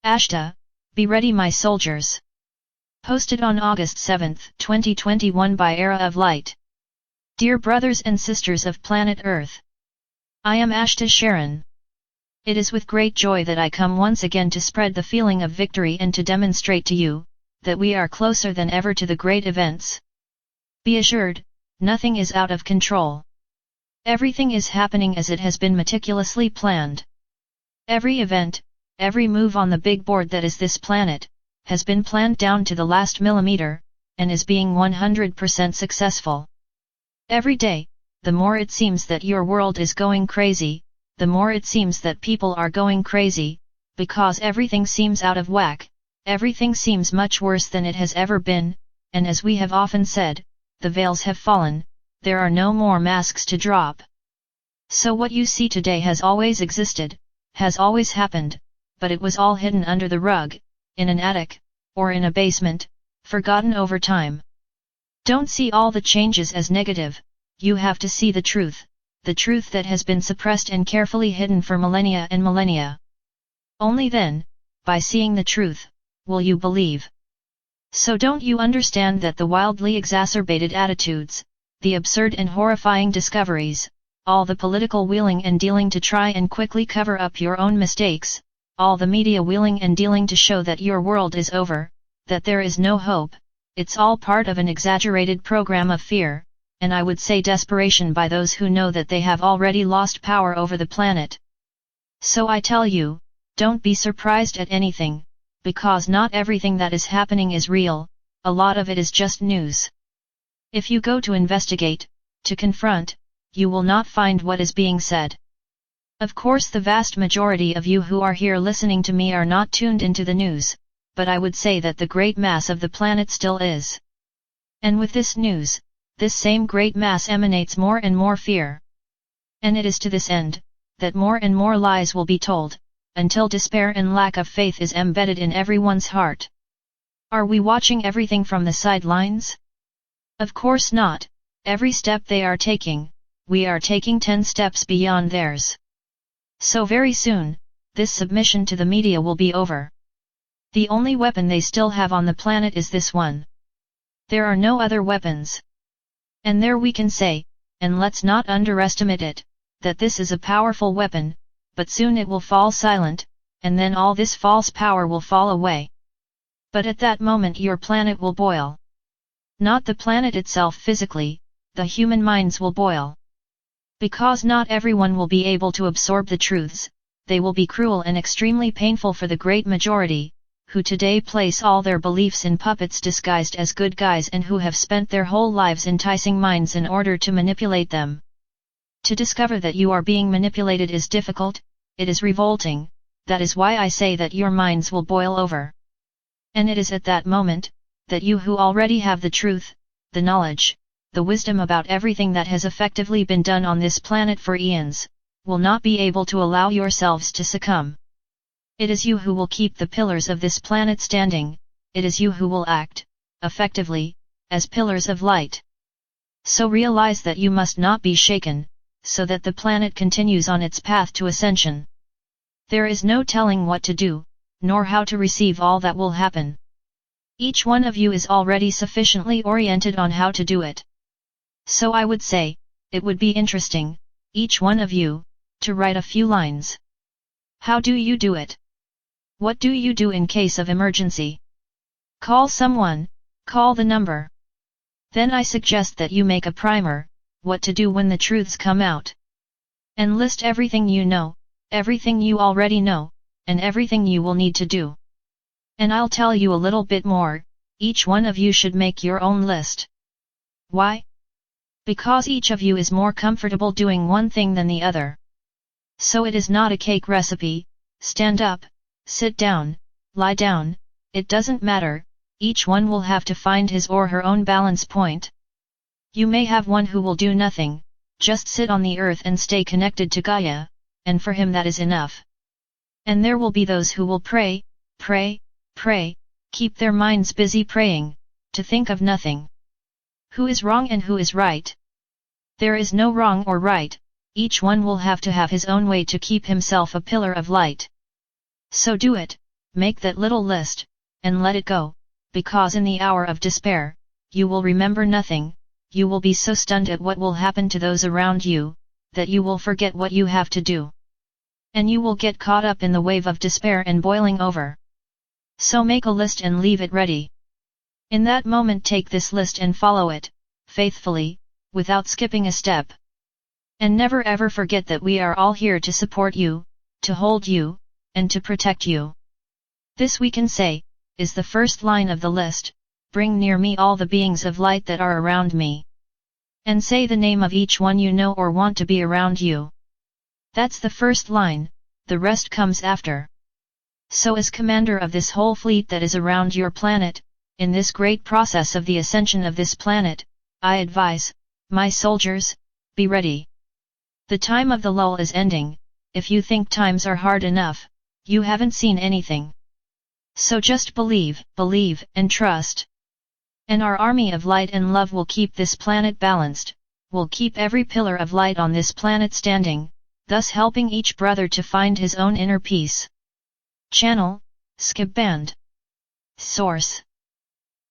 Ashta, be ready my soldiers. Posted on August 7, 2021 by EraOfLight. Dear brothers and sisters of planet Earth. I am ASHTAR SHERAN. It is with great joy that I come once again to spread the feeling of victory and to demonstrate to you, that we are closer than ever to the great events. Be assured, nothing is out of control. Everything is happening as it has been meticulously planned. Every event, every move on the big board that is this planet, has been planned down to the last millimeter, and is being 100% successful. Every day, the more it seems that your world is going crazy, the more it seems that people are going crazy, because everything seems out of whack, everything seems much worse than it has ever been, and as we have often said, the veils have fallen, there are no more masks to drop. So what you see today has always existed, has always happened, but it was all hidden under the rug, in an attic, or in a basement, forgotten over time. Don't see all the changes as negative, you have to see the truth that has been suppressed and carefully hidden for millennia and millennia. Only then, by seeing the truth, will you believe. So don't you understand that the wildly exacerbated attitudes, the absurd and horrifying discoveries, all the political wheeling and dealing to try and quickly cover up your own mistakes, all the media wheeling and dealing to show that your world is over, that there is no hope, it's all part of an exaggerated program of fear, and I would say desperation by those who know that they have already lost power over the planet. So I tell you, don't be surprised at anything, because not everything that is happening is real, a lot of it is just news. If you go to investigate, to confront, you will not find what is being said. Of course the vast majority of you who are here listening to me are not tuned into the news, but I would say that the great mass of the planet still is. And with this news, this same great mass emanates more and more fear. And it is to this end, that more and more lies will be told, until despair and lack of faith is embedded in everyone's heart. Are we watching everything from the sidelines? Of course not, every step they are taking, we are taking 10 steps beyond theirs. So very soon, this submission to the media will be over. The only weapon they still have on the planet is this one. There are no other weapons. And there we can say, and let's not underestimate it, that this is a powerful weapon, but soon it will fall silent, and then all this false power will fall away. But at that moment your planet will boil. Not the planet itself physically, the human minds will boil. Because not everyone will be able to absorb the truths, they will be cruel and extremely painful for the great majority, who today place all their beliefs in puppets disguised as good guys and who have spent their whole lives enticing minds in order to manipulate them. To discover that you are being manipulated is difficult, it is revolting, that is why I say that your minds will boil over. And it is at that moment, that you who already have the truth, the knowledge, the wisdom about everything that has effectively been done on this planet for eons, will not be able to allow yourselves to succumb. It is you who will keep the pillars of this planet standing, it is you who will act, effectively, as pillars of light. So realize that you must not be shaken, so that the planet continues on its path to ascension. There is no telling what to do, nor how to receive all that will happen. Each one of you is already sufficiently oriented on how to do it. So I would say, it would be interesting, each one of you, to write a few lines. How do you do it? What do you do in case of emergency? Call someone, call the number. Then I suggest that you make a primer, what to do when the truths come out. And list everything you know, everything you already know, and everything you will need to do. And I'll tell you a little bit more, each one of you should make your own list. Why? Because each of you is more comfortable doing one thing than the other. So it is not a cake recipe, stand up, sit down, lie down, it doesn't matter, each one will have to find his or her own balance point. You may have one who will do nothing, just sit on the earth and stay connected to Gaia, and for him that is enough. And there will be those who will pray, pray, pray, keep their minds busy praying, to think of nothing. Who is wrong and who is right? There is no wrong or right, each one will have to have his own way to keep himself a pillar of light. So do it, make that little list, and let it go, because in the hour of despair, you will remember nothing, you will be so stunned at what will happen to those around you, that you will forget what you have to do. And you will get caught up in the wave of despair and boiling over. So make a list and leave it ready. In that moment take this list and follow it, faithfully, without skipping a step. And never ever forget that we are all here to support you, to hold you, and to protect you. This we can say, is the first line of the list, bring near me all the beings of light that are around me. And say the name of each one you know or want to be around you. That's the first line, the rest comes after. So as commander of this whole fleet that is around your planet, in this great process of the ascension of this planet, I advise, my soldiers, be ready. The time of the lull is ending. If you think times are hard enough, you haven't seen anything. So just believe, and trust. And our army of light and love will keep this planet balanced, will keep every pillar of light on this planet standing, thus helping each brother to find his own inner peace. Channel, Schieb Band. Source.